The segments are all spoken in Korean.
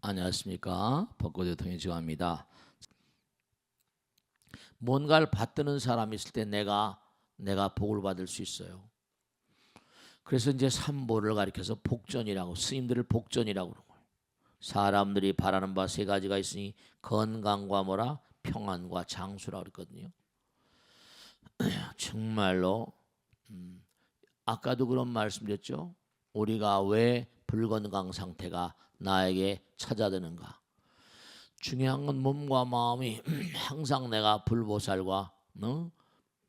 안녕하십니까. 벚꽃의 통일지화입니다. 뭔가를 받드는 사람이 있을 때 내가 복을 받을 수 있어요. 그래서 이제 삼보를 가리켜서 복전이라고, 스님들을 복전이라고 그러는 거예요. 사람들이 바라는 바 세 가지가 있으니 건강과 뭐라 평안과 장수라고 그랬거든요. 정말로 아까도 그런 말씀드렸죠. 우리가 왜 불건강 상태가 나에게 찾아드는가? 중요한 건 몸과 마음이 항상 내가 불보살과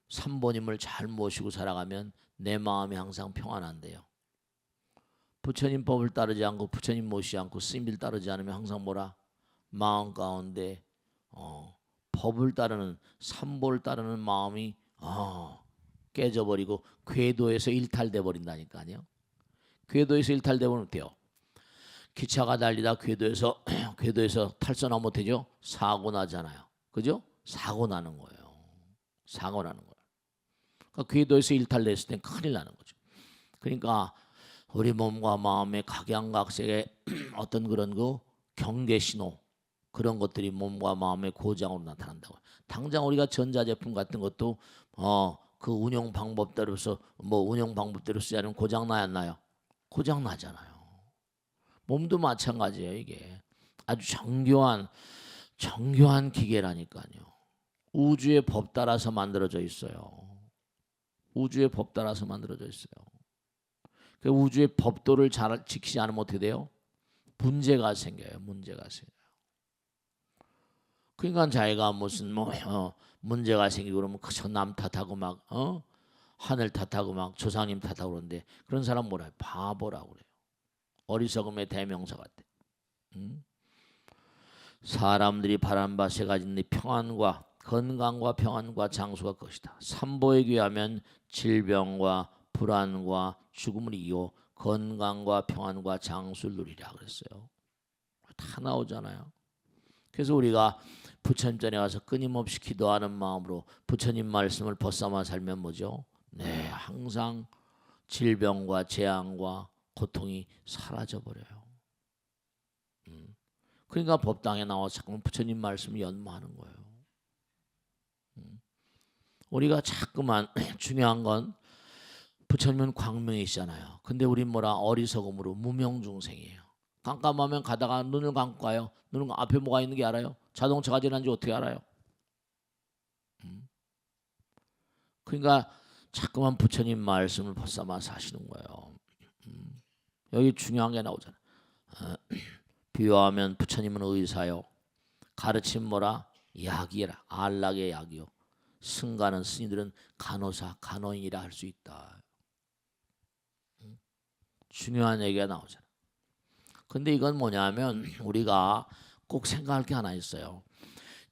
삼보님을 잘 모시고 살아가면 내 마음이 항상 평안한데요. 부처님 법을 따르지 않고 부처님 모시지 않고 스님들 따르지 않으면 항상 뭐라 마음 가운데 법을 따르는 삼보를 따르는 마음이 깨져버리고 궤도에서 일탈돼 버린다니까요. 궤도에서 일탈돼 버리면 어때요? 기차가 달리다 궤도에서 탈선하면 못하죠. 사고 나잖아요. 그죠? 사고 나는 거예요. 사고 나는 거예요. 그러니까 궤도에서 일탈됐을 땐 큰일 나는 거죠. 그러니까 우리 몸과 마음의 각양각색의 어떤 그런 그 경계 신호 그런 것들이 몸과 마음의 고장으로 나타난다고. 당장 우리가 전자제품 같은 것도 그 운영 방법대로서 운영 방법대로 쓰지 않으면 고장 나야 안 나요? 고장 나잖아요. 몸도 마찬가지예요. 이게 아주 정교한 기계라니까요. 우주의 법 따라서 만들어져 있어요. 우주의 법 따라서 만들어져 있어요. 그 우주의 법도를 잘 지키지 않으면 어떻게 돼요? 문제가 생겨요. 문제가 생겨요. 그러니까 자기가 무슨 문제가 생기고 그러면 그저 남 탓하고 막 하늘 탓하고 막 조상님 탓하고 그러는데 그런 사람 뭐라 해요? 바보라고 그래요. 어리석음의 대명사 같아. 사람들이 바란 바 세 가지인데 평안과 건강과 평안과 장수가 것이다. 삼보에 귀하면 질병과 불안과 죽음을 이겨 건강과 평안과 장수를 누리라 그랬어요. 다 나오잖아요. 그래서 우리가 부처님 전에 가서 끊임없이 기도하는 마음으로 부처님 말씀을 벗삼아 살면 뭐죠? 네, 항상 질병과 재앙과 고통이 사라져 버려요. 그러니까 법당에 나와서 자꾸 부처님 말씀을 연마하는 거예요. 우리가 자꾸만 중요한 건 부처님은 광명이시잖아요. 근데 우린 뭐라 어리석음으로 무명중생이에요. 깜깜하면 가다가 눈을 감고 가요. 눈을 앞에 뭐가 있는 게 알아요? 자동차가 지난지 어떻게 알아요? 그러니까 자꾸만 부처님 말씀을 벗삼아서 하시는 거예요. 여기 중요한 게 나오잖아요. 비유하면 부처님은 의사요. 가르침 뭐라? 약이라. 안락의 약이요. 승가는 스님들은 간호사, 간호인이라 할 수 있다. 중요한 얘기가 나오잖아요. 근데 이건 뭐냐면 우리가 꼭 생각할 게 하나 있어요.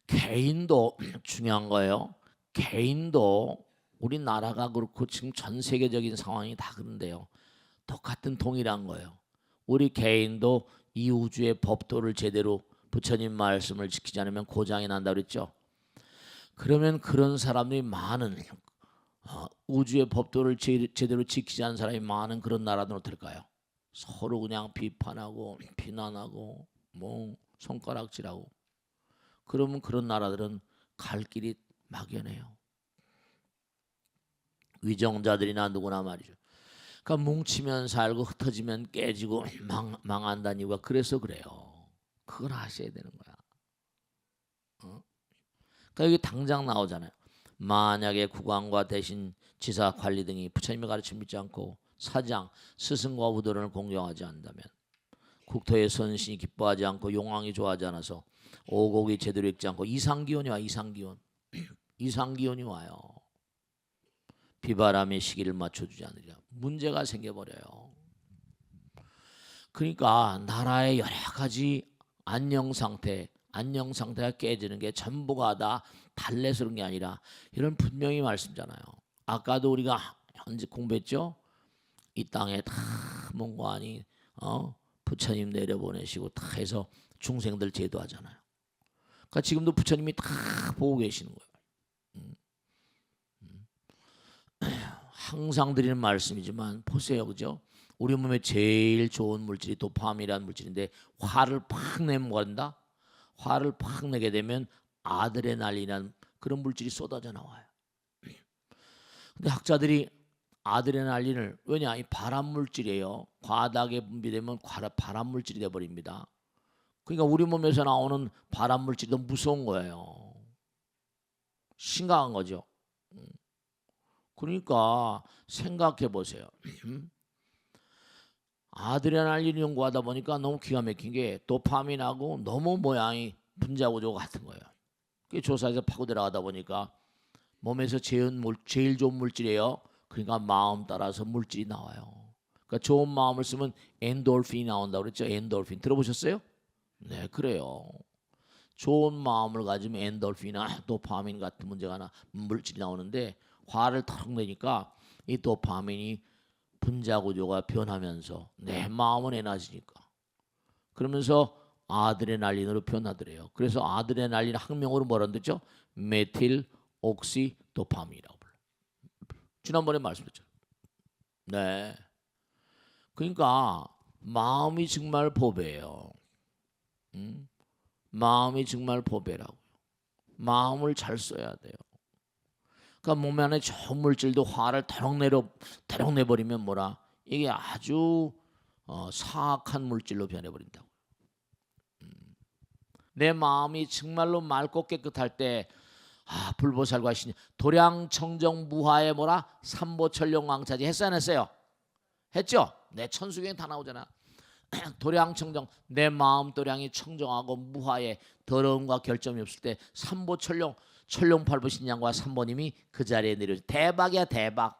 개인도 중요한 거예요. 개인도 우리나라가 그렇고 지금 전 세계적인 상황이 다 그런데요. 똑같은 동일한 거예요. 우리 개인도 이 우주의 법도를 제대로 부처님 말씀을 지키지 않으면 고장이 난다 그랬죠. 그러면 그런 사람들이 많은 우주의 법도를 제대로 지키지 않은 사람이 많은 그런 나라들은 어떨까요? 서로 그냥 비판하고 비난하고 손가락질하고 그러면 그런 나라들은 갈 길이 막연해요. 위정자들이나 누구나 말이죠. 그러니까 뭉치면 살고 흩어지면 깨지고 망한다는 이유가 그래서 그래요. 그걸 아셔야 되는 거야. 그러니까 여기 당장 나오잖아요. 만약에 국왕과 대신 지사 관리 등이 부처님의 가르침 믿지 않고 사장 스승과 우도를 공경하지 않는다면 국토의 선신이 기뻐하지 않고 용왕이 좋아하지 않아서 오곡이 제대로 읽지 않고 이상기온이 와. 이상기온이 와요. 비바람의 시기를 맞춰주지 않으리라. 문제가 생겨버려요. 그러니까 나라의 여러 가지 안녕 상태가 깨지는 게 전부가 다 달래서 그런 게 아니라 이런 분명히 말씀잖아요. 아까도 우리가 현재 공부했죠. 이 땅에 다 뭔가하니 부처님 내려보내시고 다 해서 중생들 제도하잖아요. 그러니까 지금도 부처님이 다 보고 계시는 거예요. 항상 드리는 말씀이지만 보세요, 그죠? 우리 몸에 제일 좋은 물질이 도파민이라는 물질인데 화를 팍 내면 뭐가 된다? 화를 팍 내게 되면 아드레날린이라는 그런 물질이 쏟아져 나와요. 근데 학자들이 아드레날린을 왜냐 이 발암 물질이에요. 과다하게 분비되면 발암 물질이 돼 버립니다. 그러니까 우리 몸에서 나오는 발암 물질이 더 무서운 거예요. 심각한 거죠. 그러니까 생각해 보세요. 아드레날린 연구하다 보니까 너무 기가 막힌 게 도파민하고 너무 모양이 분자 구조가 같은 거예요. 그 조사에서 파고 들어가다 보니까 몸에서 제일 좋은 물질이에요. 그러니까 마음 따라서 물질이 나와요. 그러니까 좋은 마음을 쓰면 엔돌핀이 나온다고 그랬죠. 엔돌핀 들어보셨어요? 네, 그래요. 좋은 마음을 가지면 엔돌핀이나 도파민 같은 문제가 물질이 나오는데 화를 턱 내니까 이 도파민이 분자 구조가 변하면서 내 마음은 에너지니까 그러면서 아드레날린으로 변하더래요. 그래서 아드레날린 학명으로 뭐라 그랬죠? 메틸 옥시 도파민이라고 불러요. 지난번에 말씀드렸죠. 네. 그러니까 마음이 정말 보배예요. 마음이 정말 보배라고요. 마음을 잘 써야 돼요. 그러니까 몸 안에 좋은 물질도 화를 대롱 내버리면 뭐라 이게 아주 사악한 물질로 변해버린다고. 내 마음이 정말로 맑고 깨끗할 때 불보살과 신 도량청정 무화의 뭐라 삼보천룡왕차지 했어요 안 했어요? 했죠? 내 천수경에 다 나오잖아. 도량청정 내 마음 도량이 청정하고 무화의 더러움과 결점이 없을 때 삼보천룡 천룡팔부 신양과 삼보님이 그 자리에 내려오죠. 대박이야 대박.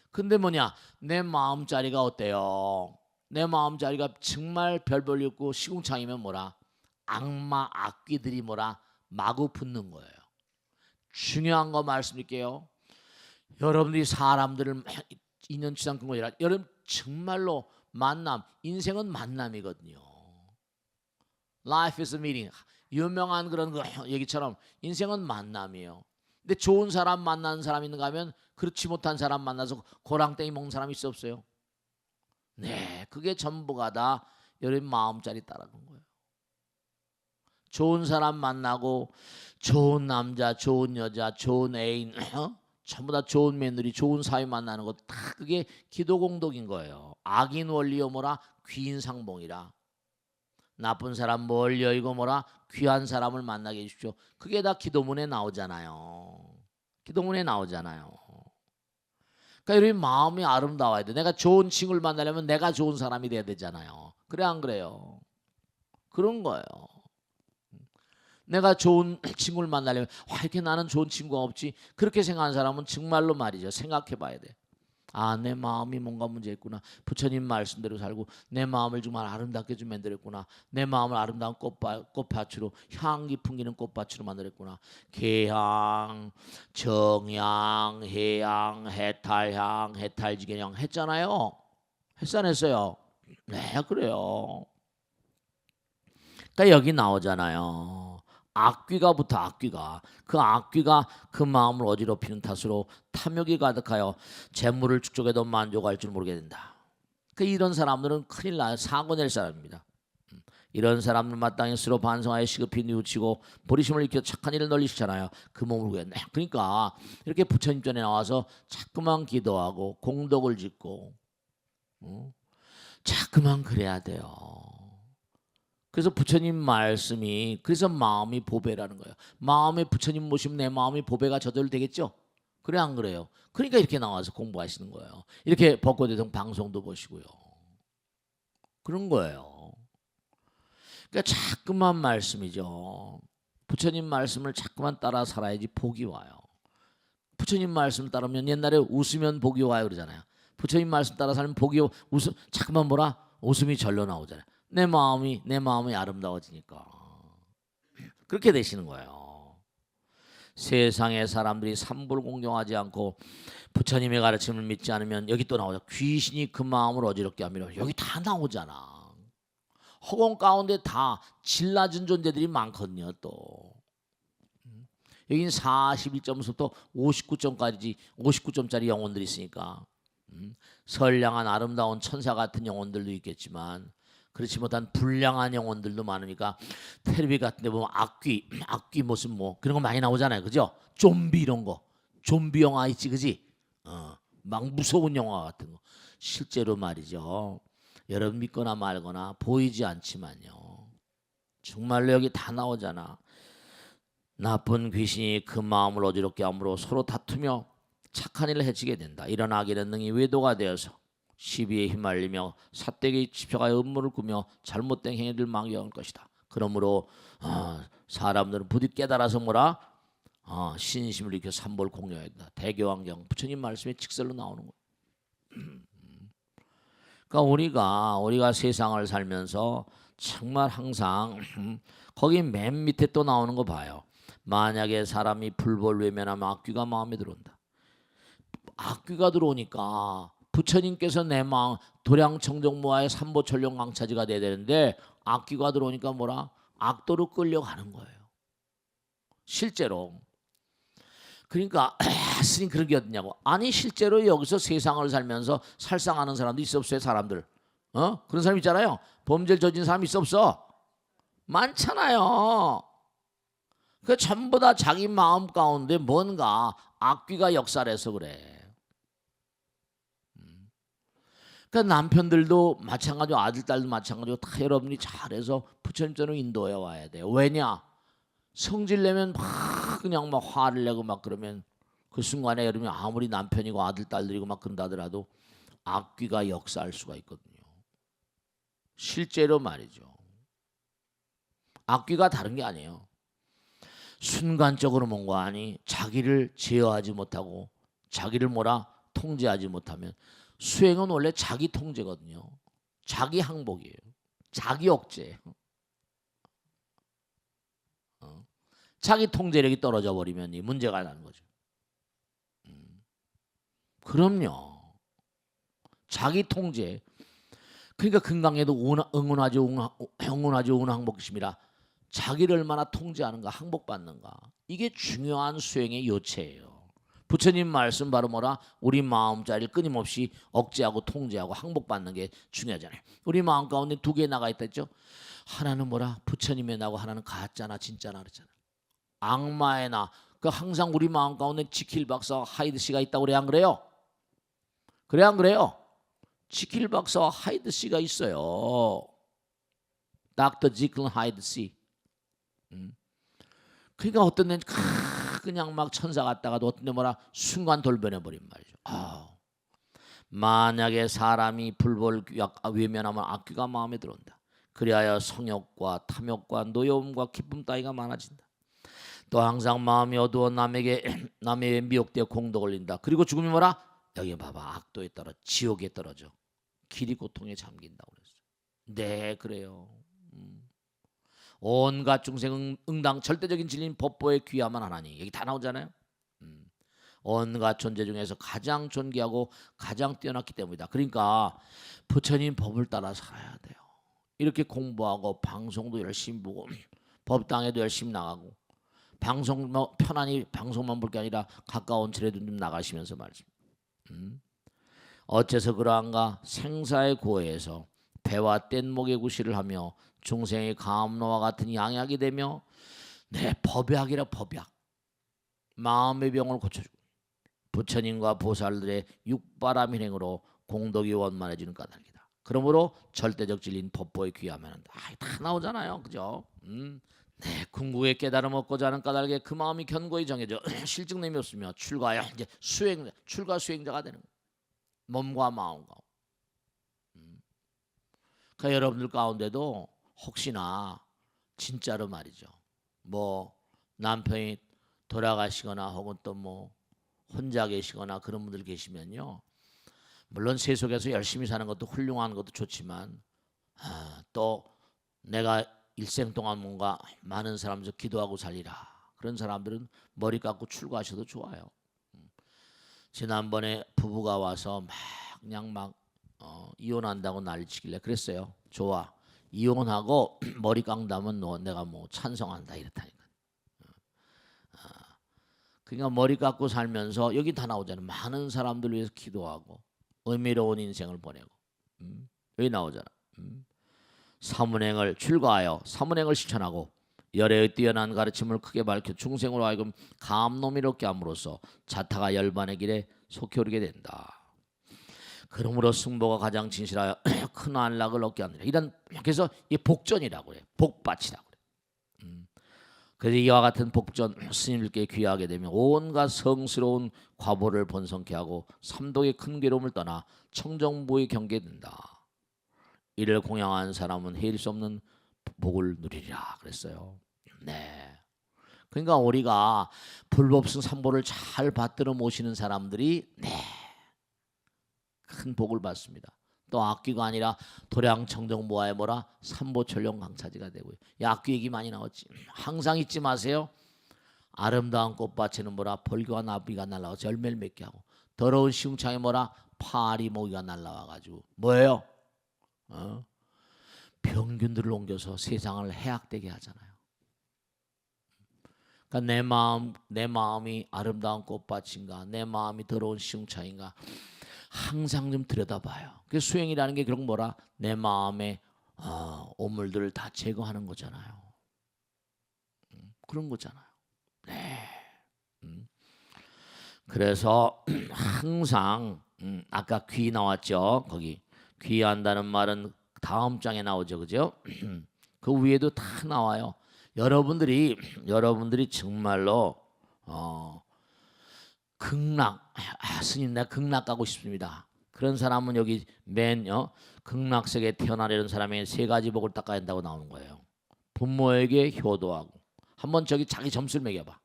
근데 뭐냐 내 마음자리가 어때요? 내 마음자리가 정말 별 볼 일 없고 시궁창이면 뭐라 악마 악귀들이 뭐라 마구 붙는 거예요. 중요한 거 말씀드릴게요. 여러분들이 사람들을 인연치상 근거 아니라 여러분 정말로 만남 인생은 만남이거든요. Life is a meeting. 유명한 그런 얘기처럼 인생은 만남이에요. 근데 좋은 사람 만나는 사람 있는가 하면 그렇지 못한 사람 만나서 고랑땡이 먹는 사람 있어 없어요? 네, 그게 전부가 다 여러분 마음자리 따라간 거예요. 좋은 사람 만나고 좋은 남자, 좋은 여자, 좋은 애인, 전부 다 좋은 며느리, 좋은 사위 만나는 거 다 그게 기도공덕인 거예요. 악인 원리요 뭐라 귀인상봉이라. 나쁜 사람 멀리 여의고 뭐라 귀한 사람을 만나게 해주십시오. 그게 다 기도문에 나오잖아요. 기도문에 나오잖아요. 그러니까 여러분 마음이 아름다워야 돼. 내가 좋은 친구를 만나려면 내가 좋은 사람이 돼야 되잖아요. 그래 안 그래요? 그런 거예요. 내가 좋은 친구를 만나려면 이렇게 나는 좋은 친구가 없지 그렇게 생각하는 사람은 정말로 말이죠. 생각해 봐야 돼. 내 마음이 뭔가 문제 있구나. 부처님 말씀대로 살고 내 마음을 정말 아름답게 좀 만들었구나. 내 마음을 아름다운 꽃밭으로 향기 풍기는 꽃밭으로 만들었구나. 개향, 정향, 해향, 해탈향, 해탈지견향 했잖아요. 했어 안 했어요? 네, 그래요. 그러니까 여기 나오잖아요. 악귀가 그 악귀가 그 마음을 어지럽히는 탓으로 탐욕이 가득하여 재물을 축적해도 만족할 줄 모르게 된다. 그러니까 이런 사람들은 큰일 나요. 사고 낼 사람입니다. 이런 사람들 마땅히 스스로 반성하여 시급히 뉘우치고 보리심을 익혀 착한 일을 널리 실천하여 그 몸을 구했네. 그러니까 이렇게 부처님 전에 나와서 자꾸만 기도하고 공덕을 짓고 자꾸만 그래야 돼요. 그래서 부처님 말씀이 그래서 마음이 보배라는 거예요. 마음에 부처님 모시면 내 마음이 보배가 저절로 되겠죠? 그래 안 그래요? 그러니까 이렇게 나와서 공부하시는 거예요. 이렇게 벚꽃대성 방송도 보시고요. 그런 거예요. 그러니까 자꾸만 말씀이죠. 부처님 말씀을 자꾸만 따라 살아야지 복이 와요. 부처님 말씀 따르면 옛날에 웃으면 복이 와요 그러잖아요. 부처님 말씀 따라 살면 복이 자꾸만 뭐라 웃음이 절로 나오잖아요. 내 마음이 아름다워지니까 그렇게 되시는 거예요. 세상의 사람들이 삼불 공경하지 않고 부처님의 가르침을 믿지 않으면 여기 또 나오죠. 귀신이 그 마음을 어지럽게 합니다. 여기 다 나오잖아. 허공 가운데 다 질 낮은 존재들이 많거든요. 또 여기는 41점부터 59점까지 59점짜리 영혼들이 있으니까 선량한 아름다운 천사 같은 영혼들도 있겠지만 그렇지 못한 불량한 영혼들도 많으니까 텔레비 같은 데 보면 악귀 무슨 뭐 그런 거 많이 나오잖아요. 그죠? 좀비 이런 거. 좀비 영화 있지. 그지? 막 무서운 영화 같은 거. 실제로 말이죠. 여러분 믿거나 말거나 보이지 않지만요. 정말로 여기 다 나오잖아. 나쁜 귀신이 그 마음을 어지럽게 함으로 서로 다투며 착한 일을 해치게 된다. 이런 악인은 능히 외도가 되어서 시비에 휘말리며 삿대기 집혀가여 음모를 꾸며 잘못된 행위를 망경할 것이다. 그러므로 사람들은 부디 깨달아서 뭐라 신심을 일으켜 삼보를 공유해야 된다. 대교환경 부처님 말씀에 직설로 나오는 거예요. 그러니까 우리가 세상을 살면서 정말 항상 거기 맨 밑에 또 나오는 거 봐요. 만약에 사람이 불벌 외면하면 악귀가 마음에 들어온다. 악귀가 들어오니까 부처님께서 내 마음 도량청정무아의 삼보천룡강차지가 돼야 되는데 악귀가 들어오니까 뭐라 악도로 끌려가는 거예요. 실제로. 그러니까 스님 그런 게 어딨냐고. 아니 실제로 여기서 세상을 살면서 살상하는 사람도 있어 없어요? 사람들. 그런 사람 있잖아요. 범죄를 저진 사람 있어 없어? 많잖아요. 그 전부 다 자기 마음 가운데 뭔가 악귀가 역사해서 그래. 그러니까 남편들도 마찬가지고 아들 딸도 마찬가지고 다 여러분이 잘해서 부처님처럼 인도해 와야 돼요. 왜냐? 성질 내면 막 그냥 막 화를 내고 막 그러면 그 순간에 여러분이 아무리 남편이고 아들 딸들이고 막 그런다더라도 악귀가 역사할 수가 있거든요. 실제로 말이죠. 악귀가 다른 게 아니에요. 순간적으로 뭔가 아니 자기를 제어하지 못하고 자기를 통제하지 못하면 수행은 원래 자기 통제거든요. 자기 항복이에요. 자기 억제. 자기 통제력이 떨어져 버리면 이 문제가 나는 거죠. 그럼요. 자기 통제. 그러니까 금강에도 응원하죠 응원항복심이라 자기를 얼마나 통제하는가 항복받는가. 이게 중요한 수행의 요체예요. 부처님 말씀 바로 우리 마음자리를 끊임없이 억제하고 통제하고 항복받는 게 중요하잖아요. 우리 마음 가운데 두 개 나가 있다 했죠. 하나는 부처님의 나고 하나는 가짜나 진짜나 그랬잖아요. 악마의 나. 그 항상 우리 마음 가운데 지킬 박사와 하이드 씨가 있다고 그래 안 그래요? 그래 안 그래요? 지킬 박사와 하이드 씨가 있어요. 닥터 지클 하이드 씨. 그러니까 어떤 데는 그냥 막 천사 같다가도 어떤 데 순간 돌변해 버린 말이죠. 만약에 사람이 불벌 외면하면 악귀가 마음에 들어온다. 그리하여 성욕과 탐욕과 노여움과 기쁨 따위가 많아진다. 또 항상 마음이 어두워 남에게 미혹되어 공도 걸린다. 그리고 죽음이 여기 봐봐 악도에 떨어 지옥에 떨어져 길이 고통에 잠긴다고 그랬어요. 네 그래요. 온갖 중생 응당 절대적인 진리인 법보에 귀하만 하나니 여기 다 나오잖아요. 온갖 존재 중에서 가장 존귀하고 가장 뛰어났기 때문이다. 그러니까 부처님 법을 따라 살아야 돼요. 이렇게 공부하고 방송도 열심히 보고 법당에도 열심히 나가고 방송 편안히 방송만 볼 게 아니라 가까운 절에도 좀 나가시면서 말이죠. 어째서 그러한가? 생사의 고해에서 배와 뗏목의 구실을 하며 중생의 감로와 같은 양약이 되며 내 법약이라 법약 마음의 병을 고쳐주고 부처님과 보살들의 육바람 일행으로 공덕이 원만해지는 까닭이다. 그러므로 절대적 진리인 법보에 귀하면 다 나오잖아요. 그죠? 네, 궁극의 깨달음 얻고자 하는 까닭에 그 마음이 견고히 정해져 실증냄이 없으며 이제 출가 수행자가 되는 거예요. 몸과 마음과. 그러니까 여러분들 가운데도 혹시나 진짜로 말이죠. 남편이 돌아가시거나 혹은 또 혼자 계시거나 그런 분들 계시면요. 물론 세속에서 열심히 사는 것도 훌륭한 것도 좋지만 또 내가 일생 동안 뭔가 많은 사람들 기도하고 살리라. 그런 사람들은 머리 깎고 출가하셔도 좋아요. 지난번에 부부가 와서 그냥 이혼한다고 난리치길래 그랬어요. 좋아. 이혼하고 머리 깎다면 내가 찬성한다 이렇다니까. 그러니까 머리 깎고 살면서 여기 다 나오잖아요. 많은 사람들 위해서 기도하고 의미로운 인생을 보내고 여기 나오잖아. 사문행을 출가하여 사문행을 실천하고 열애의 뛰어난 가르침을 크게 밝혀 중생으로 하여금 감노미롭게 함으로써 자타가 열반의 길에 속히 오르게 된다. 그러므로 승보가 가장 진실하여 큰 안락을 얻게 합니다. 이런 그래서 이 복전이라고 해요. 복받이라고 그래요. 그래서 이와 같은 복전 스님들께 귀하게 되면 온갖 성스러운 과보를 번성케 하고 삼독의 큰 괴로움을 떠나 청정부의 경계에 든다. 이를 공양한 사람은 헤일 수 없는 복을 누리리라 그랬어요. 네. 그러니까 우리가 불법승 삼보를 잘 받들어 모시는 사람들이 큰 복을 받습니다. 또 악귀가 아니라 도량 청정보아의 뭐라 삼보철령 강차지가 되고요. 이 악귀 얘기 많이 나왔지. 항상 잊지 마세요. 아름다운 꽃밭에는 뭐라 벌교와 나비가 날라와서 열매를 맺게 하고 더러운 시궁창에 뭐라 파리 모기가 날라와가지고 뭐예요? 병균들을 옮겨서 세상을 해악되게 하잖아요. 그러니까 내 마음이 아름다운 꽃밭인가, 내 마음이 더러운 시궁창인가 항상 좀 들여다봐요. 그 수행이라는 게 결국 뭐라 내 마음의 오물들을 다 제거하는 거잖아요. 그런 거잖아요. 네. 그래서 항상 아까 귀 나왔죠. 거기 귀한다는 말은 다음 장에 나오죠, 그죠? 그 위에도 다 나와요. 여러분들이 정말로 극락, 스님 나 극락 가고 싶습니다. 그런 사람은 여기 맨 극락세계에 태어나려는 사람에게 세 가지 복을 닦아야 한다고 나오는 거예요. 부모에게 효도하고 한번 저기 자기 점수를 매겨봐.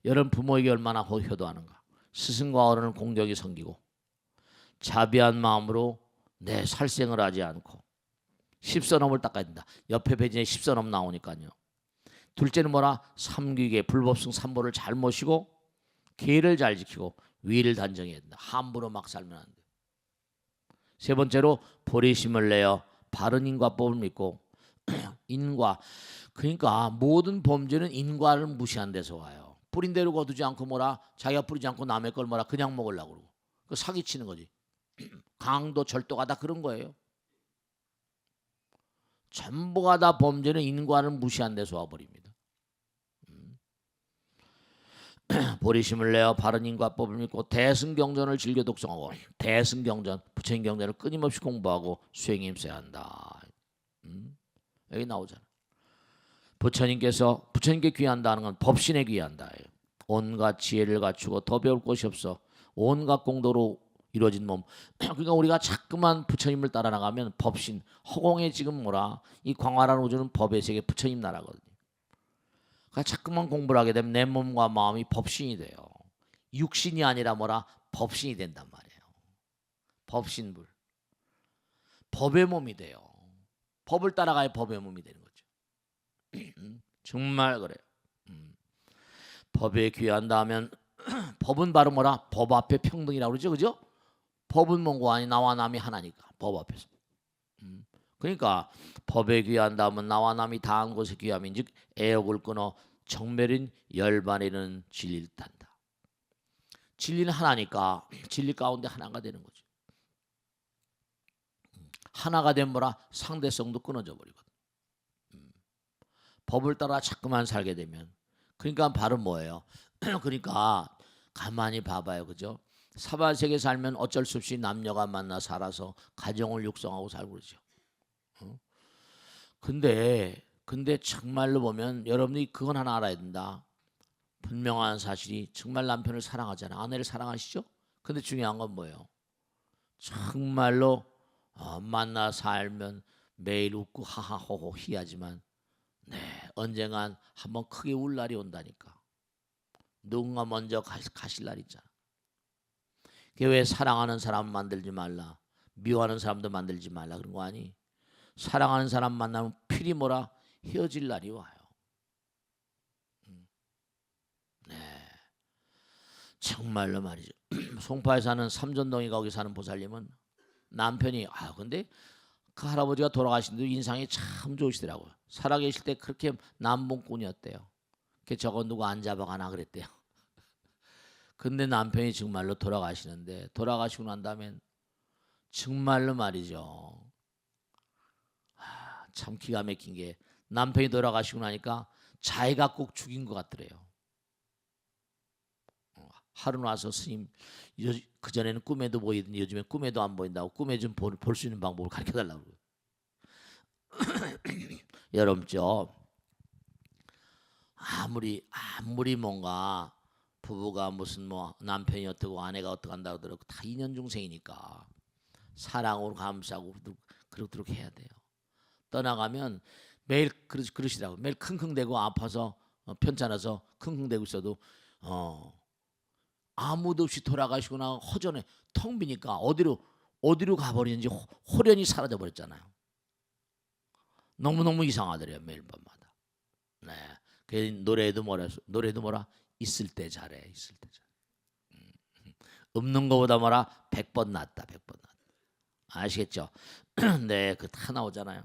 여러분 부모에게 얼마나 효도하는가. 스승과 어른을 공경히 섬기고 자비한 마음으로 내 살생을 하지 않고 십선업을 닦아야 된다. 옆에 페이지에 십선업 나오니까요. 둘째는 뭐라 삼귀계 불법승 삼보를 잘 모시고 계를 잘 지키고 위를 단정해야 된다. 함부로 막 살면 안 돼. 세 번째로 보리심을 내어 바른 인과법을 믿고 인과 그러니까 모든 범죄는 인과를 무시한 데서 와요. 뿌린 대로 거두지 않고 뭐라 자기가 뿌리지 않고 남의 걸 뭐라 그냥 먹으려고 그러고 그 사기치는 거지. 강도 절도가 다 그런 거예요. 전부가 다 범죄는 인과를 무시한 데서 와버립니다. 보리심을 내어 바른 인과법을 믿고 대승경전을 즐겨 독성하고 대승경전 부처님 경전을 끊임없이 공부하고 수행에 힘써야 한다. 여기 나오잖아. 부처님께 귀한다는 건 법신에 귀한다. 온갖 지혜를 갖추고 더 배울 것이 없어 온갖 공도로 이루어진 몸. 그러니까 우리가 자꾸만 부처님을 따라 나가면 법신 허공에 지금 뭐라 이 광활한 우주는 법의 세계 부처님 나라거든요. 그러니까 자꾸만 공부를 하게 되면 내 몸과 마음이 법신이 돼요. 육신이 아니라 뭐라 법신이 된단 말이에요. 법신불. 법의 몸이 돼요. 법을 따라가야 법의 몸이 되는 거죠. 정말 그래요. 법에 귀한다 하면 법은 바로 뭐라 법 앞에 평등이라고 그러죠. 그죠? 법은 뭔고 아니 나와 남이 하나니까 법 앞에서. 그러니까 법에 귀한다 하면 나와 남이 다한 곳에 귀함인즉 애욕을 끊어 정멸인 열반에는 진리를 탄다. 진리는 하나니까 진리 가운데 하나가 되는 거죠. 하나가 된 뭐라 상대성도 끊어져 버리거든. 법을 따라 자꾸만 살게 되면 그러니까 바로 뭐예요? 그러니까 가만히 봐봐요, 그죠? 사바세계 살면 어쩔 수 없이 남녀가 만나 살아서 가정을 육성하고 살고 그러죠. 근데 정말로 보면 여러분이 그건 하나 알아야 된다. 분명한 사실이 정말 남편을 사랑하잖아. 아내를 사랑하시죠? 근데 중요한 건 뭐예요? 정말로 만나 살면 매일 웃고 하하호호 희하지만 언젠간 한번 크게 울 날이 온다니까. 누군가 먼저 가실 날 있잖아. 그게 왜 사랑하는 사람 만들지 말라, 미워하는 사람도 만들지 말라 그런 거 아니? 사랑하는 사람 만나면 필히 뭐라 헤어질 날이 와요. 정말로 말이죠. 송파에 사는 삼전동이 거기 사는 보살님은 남편이 근데 그 할아버지가 돌아가신 뒤 인상이 참 좋으시더라고요. 살아계실 때 그렇게 남봉꾼이었대요. 저거 누구 안 잡아가나 그랬대요. 근데 남편이 정말로 돌아가시는데 돌아가시고 난 다음엔 정말로 말이죠. 참 기가 막힌 게 남편이 돌아가시고 나니까 자기가 꼭 죽인 것 같더래요. 하루 와서 스님 그전에는 꿈에도 보이더니 요즘에 꿈에도 안 보인다고 꿈에 좀 볼 수 있는 방법을 가르쳐달라고. 여러분죠. 아무리 뭔가 부부가 무슨 뭐 남편이 어떻고 아내가 어떻고 한다고 하더라도 다 인연 중생이니까 사랑으로 감싸고 그러도록 해야 돼요. 떠나가면 매일 그러시더라고. 매일 킁킁대고 아파서 편찮아서 킁킁대고 있어도 아무도 없이 돌아가시거나 허전해 텅 비니까 어디로 가버리는지 호련히 사라져 버렸잖아요. 너무너무 이상하더래요. 매일 밤마다. 네. 그 노래도 뭐라 있을 때 잘해. 있을 때 잘해. 없는 것보다 뭐라 100번 낫다. 100번 낫다. 아시겠죠? 네, 그 다 나오잖아요.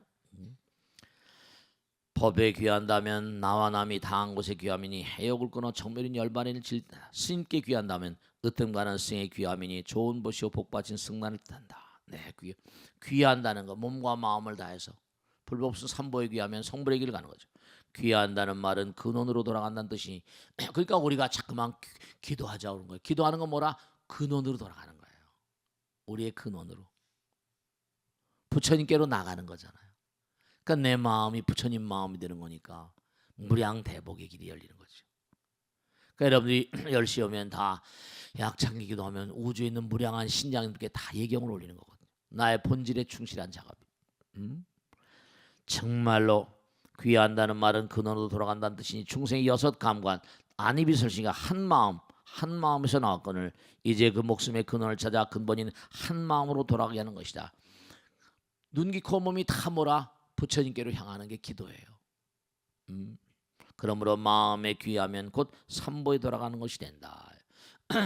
법에 귀한다면 나와 남이 다한 곳에 귀함이니 해욕을 끊어 정멸인 열반을 스님께 귀한다면 으뜸가는 스님의 귀함이니 좋은 보시오 복받친 승난을 뜻한다. 네, 귀한다는 거 몸과 마음을 다해서 불법수 삼보에 귀하면 성불의 길을 가는 거죠. 귀한다는 말은 근원으로 돌아간다는 뜻이 그러니까 우리가 자꾸만 기도하자 그런 거예요. 기도하는 건 뭐라? 근원으로 돌아가는 거예요. 우리의 근원으로 부처님께로 나가는 거잖아요. 그러니까 내 마음이 부처님 마음이 되는 거니까 무량대복의 길이 열리는 거죠. 그러니까 여러분들이 10시 오면 다 약창기 기도하면 우주에 있는 무량한 신장님께 다 예경을 올리는 거거든요. 나의 본질에 충실한 작업. 정말로 귀한다는 말은 근원으로 돌아간다는 뜻이니 중생의 6감관 안이비설신이가 한 마음에서 나왔거늘 이제 그 목숨의 근원을 찾아 근본인 한 마음으로 돌아가게 하는 것이다. 눈, 귀, 코, 몸이 다 뭐라? 부처님께로 향하는 게 기도예요. 그러므로 마음에 귀하면 곧 삼보에 돌아가는 것이 된다.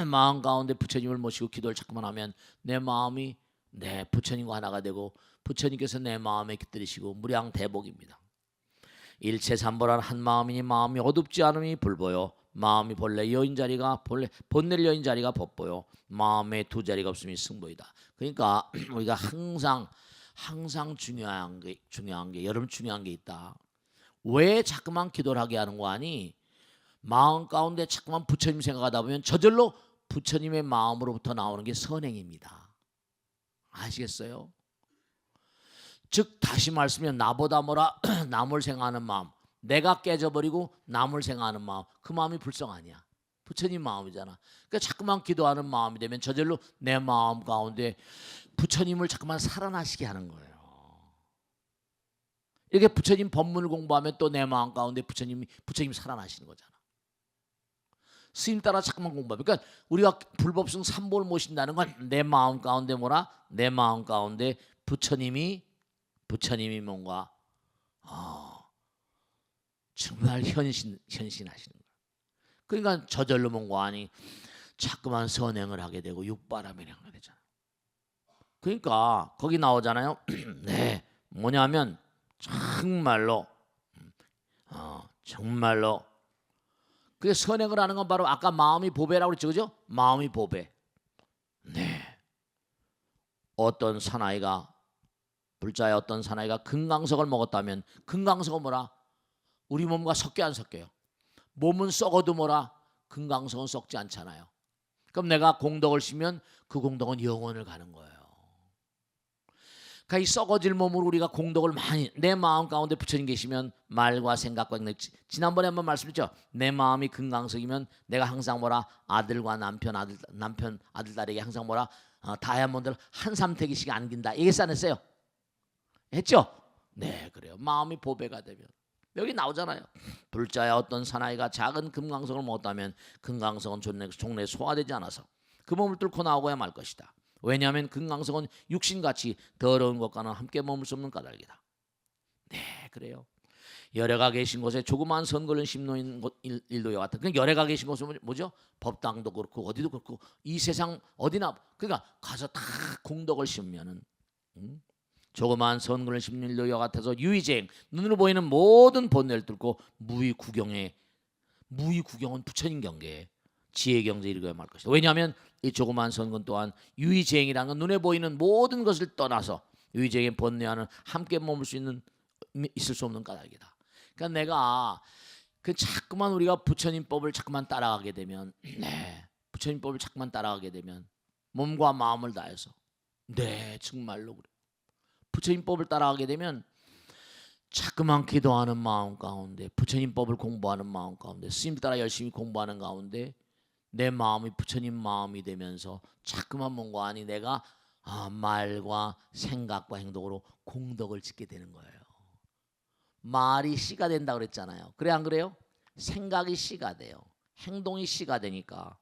마음 가운데 부처님을 모시고 기도를 자꾸만 하면 내 마음이 내 부처님과 하나가 되고 부처님께서 내 마음에 깃들이시고 무량대복입니다. 일체삼보란 한 마음이니 마음이 어둡지 않음이 불보요 마음이 본래 여인 자리가 본래 여인 자리가 법보요 마음에 두 자리가 없음이 승보이다. 그러니까 우리가 항상 중요한 게 여러분 중요한 게 있다. 왜 자꾸만 기도를 하게 하는 거 아니? 마음 가운데 자꾸만 부처님 생각하다 보면 저절로 부처님의 마음으로부터 나오는 게 선행입니다. 아시겠어요? 즉 다시 말씀하면 나보다 뭐라 남을 생각하는 마음, 내가 깨져버리고 남을 생각하는 마음, 그 마음이 불성 아니야. 부처님 마음이잖아. 그러니까 자꾸만 기도하는 마음이 되면 저절로 내 마음 가운데 부처님을 자꾸만 살아나시게 하는 거예요. 이렇게 부처님 법문을 공부하면 또 내 마음 가운데 부처님 살아나시는 거잖아. 스님 따라 자꾸만 공부하면 그러니까 우리가 불법성 삼보를 모신다는 건 내 마음 가운데 뭐라? 내 마음 가운데 부처님이 뭔가 정말 현신하시는 거예요. 그러니까 저절로 뭔가 아니 자꾸만 선행을 하게 되고 육바람이 하게 되잖아요. 그러니까 거기 나오잖아요. 네, 뭐냐면 정말로 그게 선행을 하는 건 바로 아까 마음이 보배라고 그랬죠, 그죠? 마음이 보배. 네, 어떤 사나이가 불자의 어떤 사나이가 금강석을 먹었다면 금강석은 뭐라? 우리 몸과 섞여 안 섞여요? 몸은 썩어도 뭐라? 금강석은 썩지 않잖아요. 그럼 내가 공덕을 심으면 그 공덕은 영원을 가는 거예요. 그러니까 이 썩어질 몸으로 우리가 공덕을 많이 내 마음 가운데 부처님 계시면 말과 생각과 지난번에 한번 말씀드렸죠. 내 마음이 금강석이면 내가 항상 뭐라? 아들과 남편 아들 딸에게 항상 뭐라? 다이아몬드를 한 삼태기씩 안긴다. 얘기했어 안 했어요? 했죠? 네, 그래요. 마음이 보배가 되면 여기 나오잖아요. 불자야 어떤 사나이가 작은 금강석을 먹었다면 금강석은 종래 소화되지 않아서 그 몸을 뚫고 나오고야 말 것이다. 왜냐하면 금강석은 육신같이 더러운 것과는 함께 머물 수 없는 까닭이다. 네, 그래요. 열애가 계신 곳에 조그만 선걸은 심노인 일도와 같다. 그러니까 열애가 계신 곳은 뭐죠? 법당도 그렇고 어디도 그렇고 이 세상 어디나 그러니까 가서 다 공덕을 심으면은 조그만 선근을 심는 일도와 같아서 유의쟁 눈으로 보이는 모든 본뇌를 뚫고 무의구경은 부처님 경계 지혜 경제 이루어야 말 것이다. 왜냐하면 이 조그만 선건 또한 유의쟁이라는 건 눈에 보이는 모든 것을 떠나서 유의쟁의 번뇌와는 함께 머물 수 있는 있을 수 없는 까닭이다. 그러니까 내가 그 자꾸만 우리가 부처님 법을 자꾸만 따라가게 되면 부처님 법을 자꾸만 따라가게 되면 몸과 마음을 다해서 정말로 그래. 부처님 법을 따라가게 되면 자꾸만 기도하는 마음 가운데 부처님 법을 공부하는 마음 가운데 스님 따라 열심히 공부하는 가운데 내 마음이 부처님 마음이 되면서 자꾸만 뭔가 아니 내가 말과 생각과 행동으로 공덕을 짓게 되는 거예요. 말이 씨가 된다 그랬잖아요. 그래 안 그래요? 생각이 씨가 돼요. 행동이 씨가 되니까.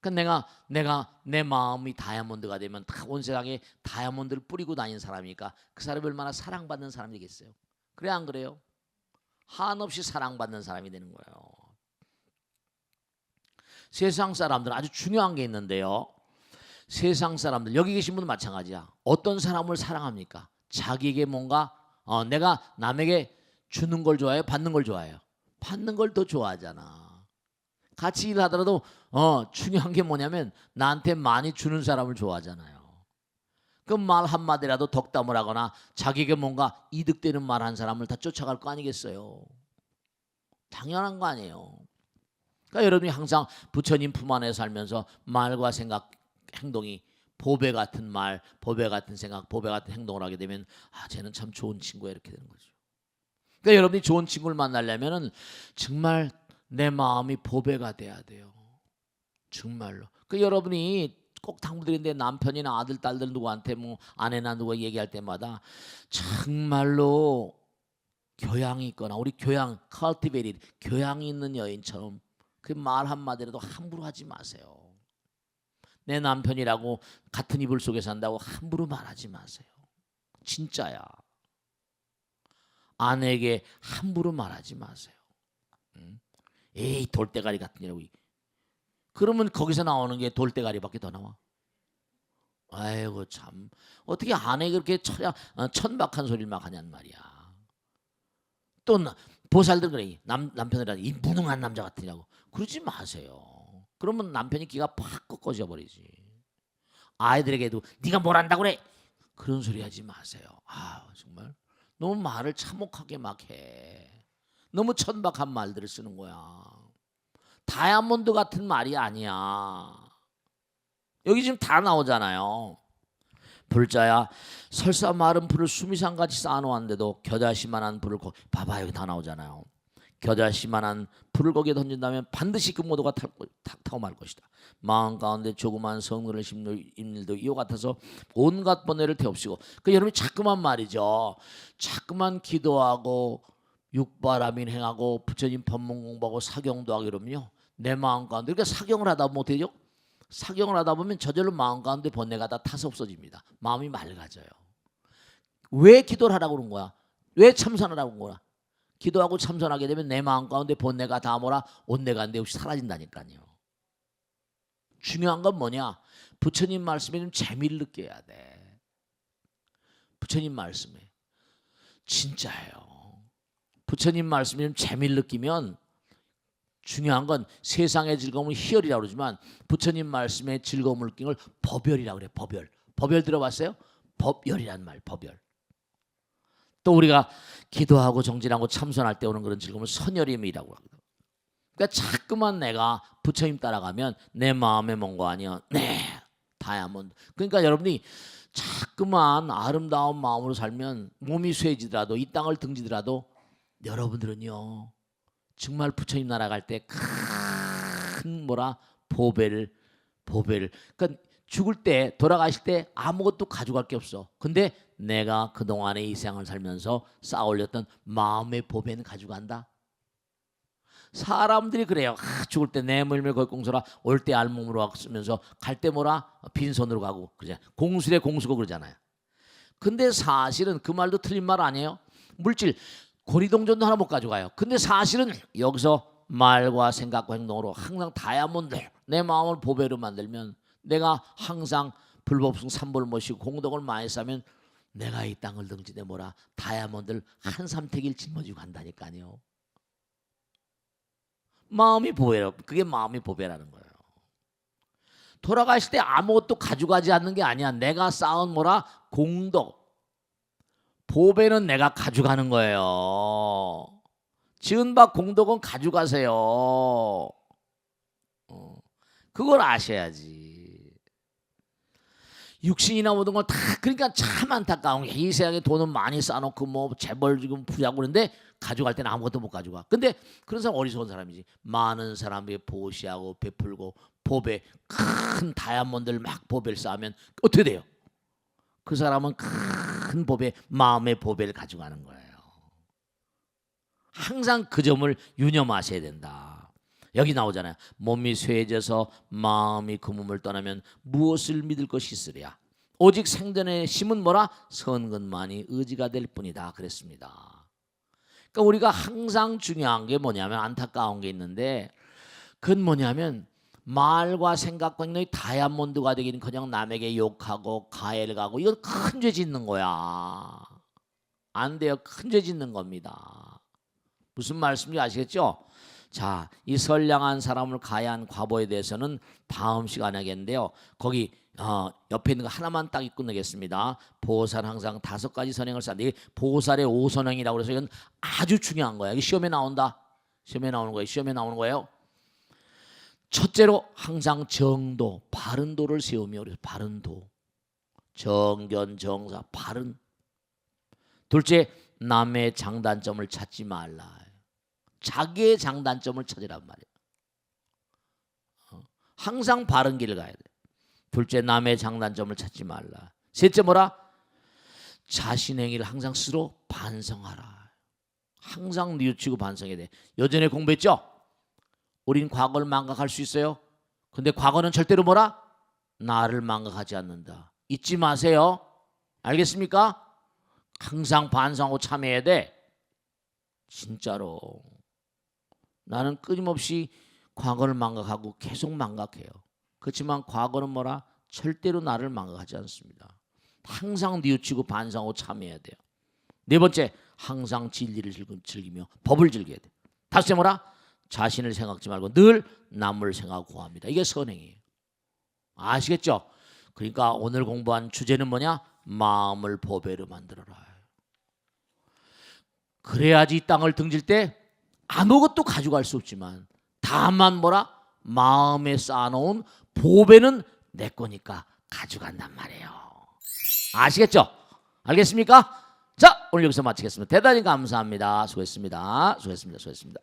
그러니까 내가 내 마음이 다이아몬드가 되면 온 세상에 다이아몬드를 뿌리고 다니는 사람이니까 그 사람이 얼마나 사랑받는 사람이겠어요. 그래 안 그래요? 한없이 사랑받는 사람이 되는 거예요. 세상 사람들은 아주 중요한 게 있는데요. 세상 사람들 여기 계신 분도 마찬가지야. 어떤 사람을 사랑합니까? 자기에게 뭔가 내가 남에게 주는 걸 좋아해요? 받는 걸 좋아해요? 받는 걸 더 좋아하잖아. 같이 일하더라도 중요한 게 뭐냐면 나한테 많이 주는 사람을 좋아하잖아요. 그 말 한마디라도 덕담을 하거나 자기에게 뭔가 이득되는 말 한 사람을 다 쫓아갈 거 아니겠어요. 당연한 거 아니에요. 그러니까 여러분이 항상 부처님 품 안에 살면서 말과 생각, 행동이 보배 같은 말, 보배 같은 생각, 보배 같은 행동을 하게 되면 쟤는 참 좋은 친구야 이렇게 되는 거죠. 그러니까 여러분이 좋은 친구를 만나려면은 정말 내 마음이 보배가 돼야 돼요. 정말로. 그 여러분이 꼭 당부드리는데 남편이나 아들, 딸들 누구한테 뭐 아내나 누가 얘기할 때마다 정말로 교양이 있거나 우리 교양, cultivated, 교양이 있는 여인처럼 그 말 한마디라도 함부로 하지 마세요. 내 남편이라고 같은 이불 속에 산다고 함부로 말하지 마세요. 진짜야. 아내에게 함부로 말하지 마세요. 에이 돌대가리 같은 이라고. 그러면 거기서 나오는 게 돌대가리밖에 더 나와. 아이고 참 어떻게 아내가 그렇게 천박한 소리를 막 하냔 말이야. 또 보살들 그래. 남편이라 이 무능한 남자 같으냐고. 그러지 마세요. 그러면 남편이 기가 팍 꺾어져 버리지. 아이들에게도 네가 뭘 안다고 그래. 그런 소리 하지 마세요. 정말 너무 말을 참혹하게 막 해. 너무 천박한 말들을 쓰는 거야. 다이아몬드 같은 말이 아니야. 여기 지금 다 나오잖아요. 불자야 설사 마른 불을 수미상같이 쌓아놓았는데도 겨자씨만한 불을 봐봐 여기 다 나오잖아요. 겨자씨만한 불을 거기에 던진다면 반드시 그 모두가 타고 말 것이다. 마음 가운데 조그만 성근을 심는 일도 이와 같아서 온갖 번뇌를 태웁시고. 그 여러분이 자꾸만 말이죠. 자꾸만 기도하고 육바라민 행하고 부처님 법문 공부하고 사경도 하고 이러면요. 내 마음 가운데 그러니까 사경을 하다 보면 어떻게 되죠? 사경을 하다 보면 저절로 마음 가운데 번뇌가 다 타서 없어집니다. 마음이 맑아져요. 왜 기도를 하라고 그런 거야? 왜 참선하라고 그런 거야? 기도하고 참선하게 되면 내 마음 가운데 번뇌가 다 뭐라 온내가 안 돼 없이 사라진다니까요. 중요한 건 뭐냐? 부처님 말씀에 좀 재미를 느껴야 돼. 부처님 말씀에 진짜예요. 부처님 말씀에 좀 재미를 느끼면 중요한 건 세상의 즐거움은 희열이라고 그러지만 부처님 말씀의 즐거움을 느끼는 걸 법열이라고 그래요. 법열. 법열 들어봤어요? 법열이란 말. 법열. 또 우리가 기도하고 정진하고 참선할 때 오는 그런 즐거움을 선열임이라고 합니다. 그러니까 자꾸만 내가 부처님 따라가면 내 마음에 뭔가 아니야. 다이아몬드. 그러니까 여러분이 자꾸만 아름다운 마음으로 살면 몸이 쇠지더라도 이 땅을 등지더라도 여러분들은요 정말 부처님 나라 갈 때 큰 보배를 그러니까 죽을 때 돌아가실 때 아무것도 가져갈 게 없어. 근데 내가 그동안에 이 세상을 살면서 쌓아올렸던 마음의 보배는 가져간다. 사람들이 그래요. 죽을 때 내 물매 걸공소라 올 때 알몸으로 왔으면서 갈 때 빈손으로 가고 그러잖아요. 공수래 공수고 그러잖아요. 근데 사실은 그 말도 틀린 말 아니에요. 물질 고리동전도 하나 못 가져가요. 근데 사실은 여기서 말과 생각과 행동으로 항상 다이아몬드 내 마음을 보배로 만들면 내가 항상 불법승 삼보를 모시고 공덕을 많이 쌓으면 내가 이 땅을 등지대 다이아몬드를 한 삼택일 짊어지고 간다니까요. 마음이 보배라. 그게 마음이 보배라는 거예요. 돌아가실 때 아무것도 가져가지 않는 게 아니야. 내가 쌓은 뭐라? 공덕. 보배는 내가 가져가는 거예요. 지은 바 공덕은 가져가세요. 그걸 아셔야지. 육신이나 모든 걸 다, 그러니까 참 안타까운 게 이 세상에 돈은 많이 쌓아놓고 뭐 재벌 지금 부자고 그러는데 가져갈 때는 아무것도 못 가져가. 근데 그런 사람 어리석은 사람이지. 많은 사람이 보시하고 베풀고 보배, 큰 다이아몬드를 막 보배를 쌓으면 어떻게 돼요? 그 사람은 큰 보배, 마음의 보배를 가져가는 거예요. 항상 그 점을 유념하셔야 된다. 여기 나오잖아요. 몸이 쇠해져서 마음이 그 몸을 떠나면 무엇을 믿을 것이 있으랴. 오직 생전의 힘은 뭐라? 선근만이 의지가 될 뿐이다. 그랬습니다. 그러니까 우리가 항상 중요한 게 뭐냐면, 안타까운 게 있는데, 그건 뭐냐면 말과 생각과 행동이 다이아몬드가 되기는커녕 남에게 욕하고 가해를 가고, 이건 큰 죄 짓는 거야. 안 돼요. 큰 죄 짓는 겁니다. 무슨 말씀인지 아시겠죠? 자, 이 선량한 사람을 가해한 과보에 대해서는 다음 시간에 하겠는데요. 거기 옆에 있는 거 하나만 딱 읽고 내겠습니다. 보살 항상 5가지 선행을 쌓는데, 보살의 5선행이라고 해서 이건 아주 중요한 거야. 이게 시험에 나온다. 시험에 나오는 거예요. 시험에 나오는 거예요. 첫째로 항상 정도, 바른 도를 세우며, 그래서 바른 도, 정견, 정사, 바른. 둘째, 남의 장단점을 찾지 말라. 자기의 장단점을 찾으란 말이에요. 항상 바른 길을 가야 돼. 둘째, 남의 장단점을 찾지 말라. 셋째 뭐라? 자신의 행위를 항상 스스로 반성하라. 항상 뉘우치고 반성해야 돼. 예전에 공부했죠? 우린 과거를 망각할 수 있어요. 근데 과거는 절대로 뭐라? 나를 망각하지 않는다. 잊지 마세요. 알겠습니까? 항상 반성하고 참여해야 돼. 진짜로. 나는 끊임없이 과거를 망각하고 계속 망각해요. 그렇지만 과거는 뭐라? 절대로 나를 망각하지 않습니다. 항상 뉘우치고 반성하고 참여해야 돼요. 네 번째, 항상 진리를 즐기며 법을 즐겨야 돼요. 다섯째 뭐라? 자신을 생각하지 말고 늘 남을 생각하고 합니다. 이게 선행이에요. 아시겠죠? 그러니까 오늘 공부한 주제는 뭐냐? 마음을 보배로 만들어라. 그래야지 이 땅을 등질 때 아무것도 가져갈 수 없지만, 다만 뭐라? 마음에 쌓아놓은 보배는 내 거니까 가져간단 말이에요. 아시겠죠? 알겠습니까? 자, 오늘 여기서 마치겠습니다. 대단히 감사합니다. 수고했습니다. 수고했습니다. 수고했습니다.